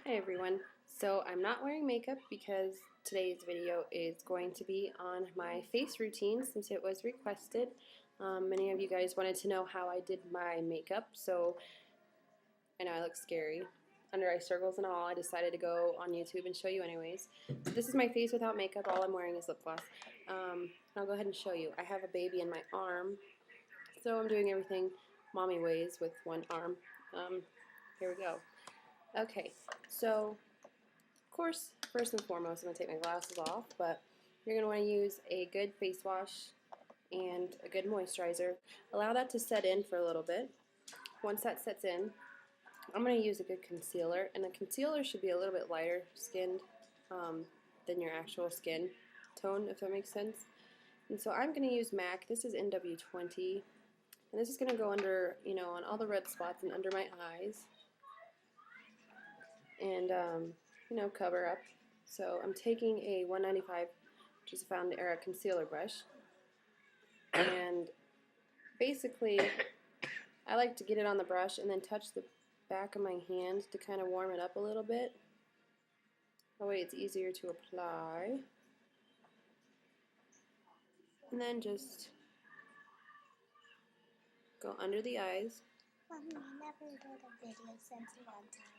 Hi everyone. So I'm not wearing makeup because today's video is going to be on my face routine since it was requested. Many of you guys wanted to know how I did my makeup, so I know I look scary. Under eye circles and all, I decided to go on YouTube and show you anyways. So this is my face without makeup. All I'm wearing is lip gloss. I'll go ahead and show you. I have a baby in my arm, so I'm doing everything mommy ways with one arm. Here we go. Okay, so of course, first and foremost, I'm going to take my glasses off, but you're going to want to use a good face wash and a good moisturizer. Allow that to set in for a little bit. Once that sets in, I'm going to use a good concealer, and the concealer should be a little bit lighter skinned than your actual skin tone, if that makes sense. And so I'm going to use MAC. This is NW20, and this is going to go under, on all the red spots and under my eyes. And cover up. So I'm taking a 195, which is a Found Era concealer brush, and basically I like to get it on the brush and then touch the back of my hand to kind of warm it up a little bit. That way it's easier to apply. And then just go under the eyes. Mommy, I never did a video since a long time.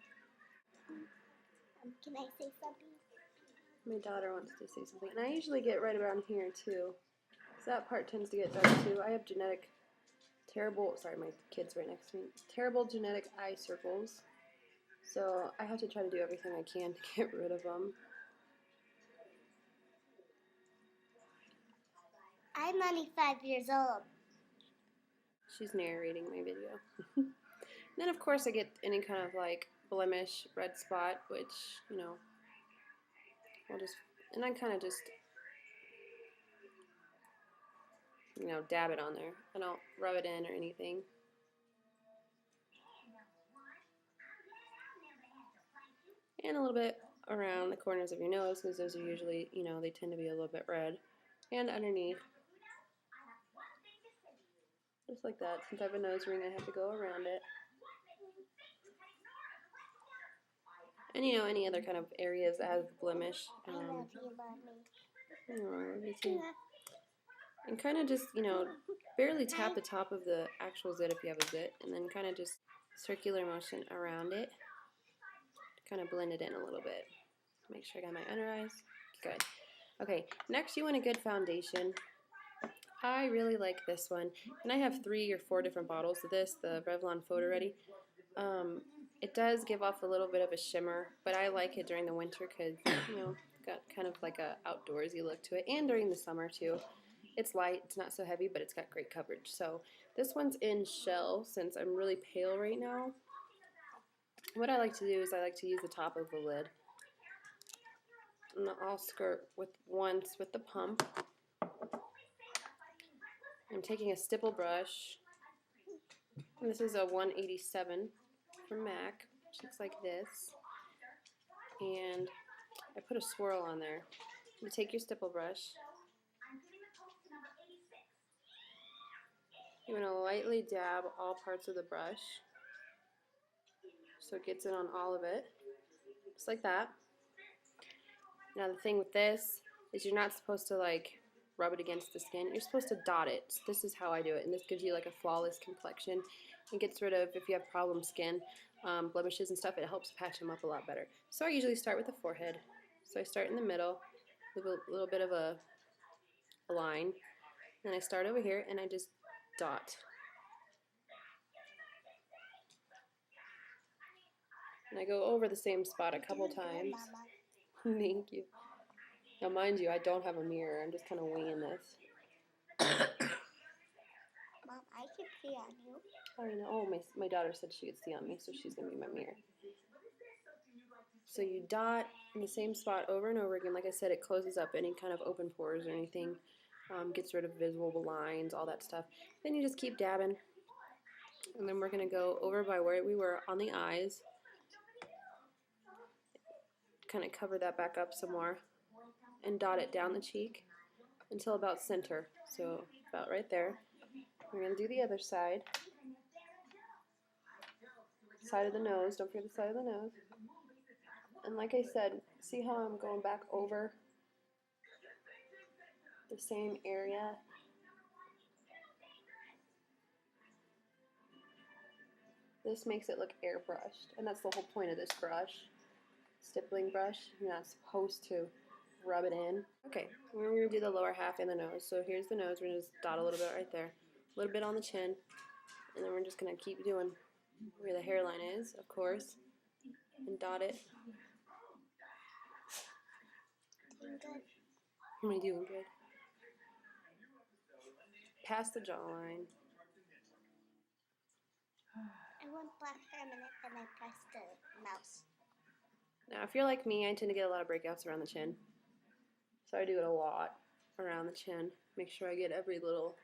Can I say something? My daughter wants to say something. And I usually get right around here too. So that part tends to get dark too. I have sorry, my kid's right next to me. Terrible genetic eye circles. So I have to try to do everything I can to get rid of them. I'm only 5 years old. She's narrating my video. Then of course I get any kind of like blemish, red spot, which, I kind of just, dab it on there. I don't rub it in or anything. And a little bit around the corners of your nose, because those are usually, they tend to be a little bit red. And underneath. Just like that. Since I have a nose ring, I have to go around it. And any other kind of areas that has blemish. I love you, Mommy. Me too. And kind of just, barely tap the top of the actual zit if you have a zit, and then kind of just circular motion around it. Kind of blend it in a little bit. Make sure I got my under eyes. Good. Okay, next you want a good foundation. I really like this one, and I have 3 or 4 different bottles of this, the Revlon Photo Ready. It does give off a little bit of a shimmer, but I like it during the winter because, got kind of like a outdoorsy look to it, and during the summer too. It's light, it's not so heavy, but it's got great coverage. So this one's in Shell since I'm really pale right now. What I like to do is I like to use the top of the lid. And I'll skirt once with the pump. I'm taking a stipple brush. And this is a 187 from MAC, which looks like this. And I put a swirl on there. You take your stipple brush. You want to lightly dab all parts of the brush so it gets it on all of it, just like that. Now the thing with this is you're not supposed to rub it against the skin. You're supposed to dot it. So this is how I do it, and this gives you like a flawless complexion. It gets rid of, if you have problem skin, blemishes and stuff, it helps patch them up a lot better. So I usually start with the forehead. So I start in the middle with a little bit of a line, then I start over here and I just dot. And I go over the same spot a couple times. Thank you. Now mind you, I don't have a mirror. I'm just kind of winging this. Mom, I can see on you. Oh, oh, my daughter said she could see on me, so she's going to be my mirror. So you dot in the same spot over and over again. Like I said, it closes up any kind of open pores or anything. Gets rid of visible lines, all that stuff. Then you just keep dabbing. And then we're going to go over by where we were on the eyes. Kind of cover that back up some more. And dot it down the cheek until about center. So about right there. We're going to do the other side. Side of the nose. Don't forget the side of the nose. And like I said, see how I'm going back over the same area? This makes it look airbrushed, and that's the whole point of this brush. Stippling brush, you're not supposed to rub it in. Okay, we're going to do the lower half and the nose. So here's the nose. We're going to just dot a little bit right there. A little bit on the chin. And then we're just going to keep doing where the hairline is, of course. And dot it. Doing good. Am I doing good? Past the jawline. I went black for a minute, then I pressed the mouse. Now, if you're like me, I tend to get a lot of breakouts around the chin. So I do it a lot around the chin. Make sure I get every little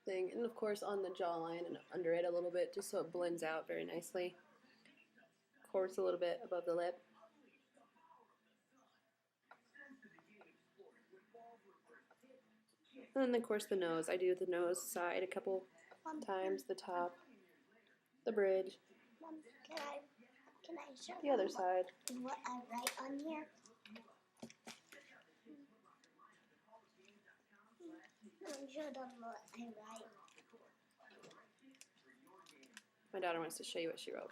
thing. And of course on the jawline and under it a little bit, just so it blends out very nicely. Of course a little bit above the lip. And then of course the nose. I do the nose side a couple times, the top, the bridge, Mom, can I show the other side. what I write on here? I'll show them what I write. My daughter wants to show you what she wrote.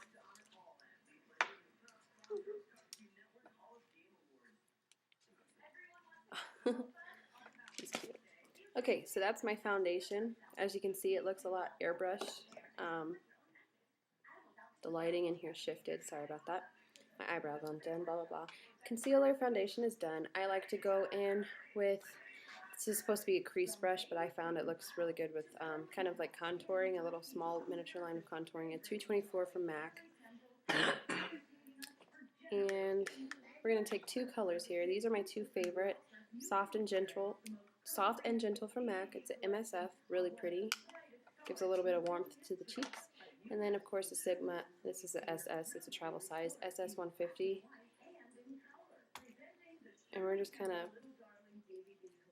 She's cute. Okay, so that's my foundation. As you can see, it looks a lot airbrushed. The lighting in here shifted. Sorry about that. My eyebrows aren't done, blah, blah, blah. Concealer foundation is done. I like to go in with, this is supposed to be a crease brush, but I found it looks really good with kind of like contouring, a little small miniature line of contouring, a 224 from MAC. And we're going to take two colors here. These are my two favorite, Soft and Gentle from MAC. It's an MSF, really pretty. Gives a little bit of warmth to the cheeks. And then of course the Sigma, this is a SS, it's a travel size, SS 150. And we're just kind of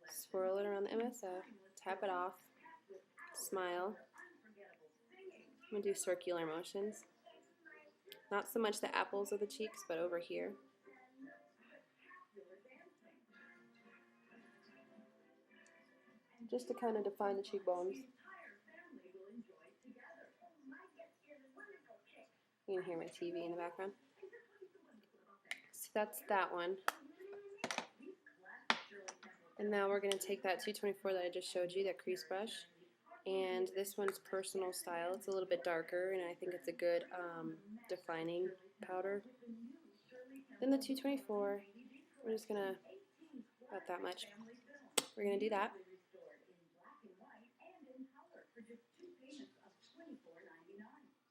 swirl it around the MSF, tap it off, smile. I'm going to do circular motions. Not so much the apples of the cheeks, but over here. Just to kind of define the cheekbones. You can hear my TV in the background. So that's that one. And now we're going to take that 224 that I just showed you, that crease brush. And this one's Personal Style. It's a little bit darker, and I think it's a good defining powder. Then the 224, we're just going to, about that much. We're going to do that.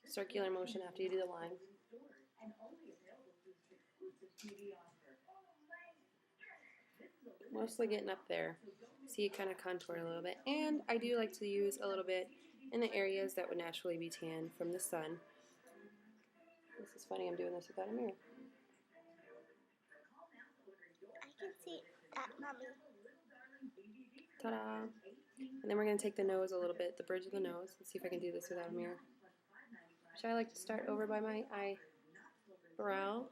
Circular motion after you do the line. Mostly getting up there. See it kind of contour a little bit. And I do like to use a little bit in the areas that would naturally be tan from the sun. This is funny, I'm doing this without a mirror. I can see that, Mommy. Ta-da! And then we're going to take the nose a little bit, the bridge of the nose. Let's see if I can do this without a mirror. So I like to start over by my eyebrow.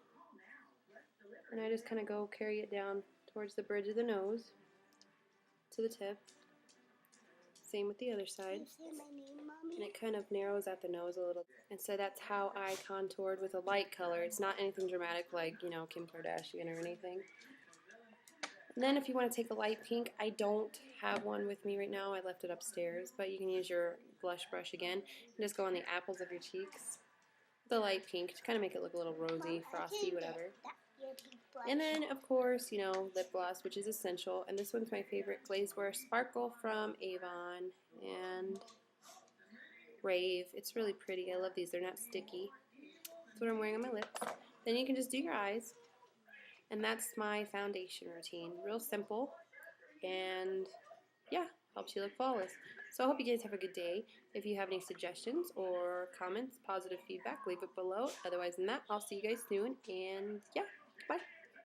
And I just kind of go carry it down towards the bridge of the nose to the tip. Same with the other side. Can you say my name, Mommy? And it kind of narrows out the nose a little. And so that's how I contoured with a light color. It's not anything dramatic like, you know, Kim Kardashian or anything. And then if you want to take a light pink, I don't have one with me right now. I left it upstairs. But you can use your blush brush again and just go on the apples of your cheeks. The light pink to kind of make it look a little rosy, frosty, whatever. And then, of course, you know, lip gloss, which is essential. And this one's my favorite, Glazewear Sparkle from Avon and Rave. It's really pretty. I love these. They're not sticky. That's what I'm wearing on my lips. Then you can just do your eyes. And that's my foundation routine. Real simple. And, yeah, helps you look flawless. So I hope you guys have a good day. If you have any suggestions or comments, positive feedback, leave it below. Otherwise than that, I'll see you guys soon. And, yeah, bye.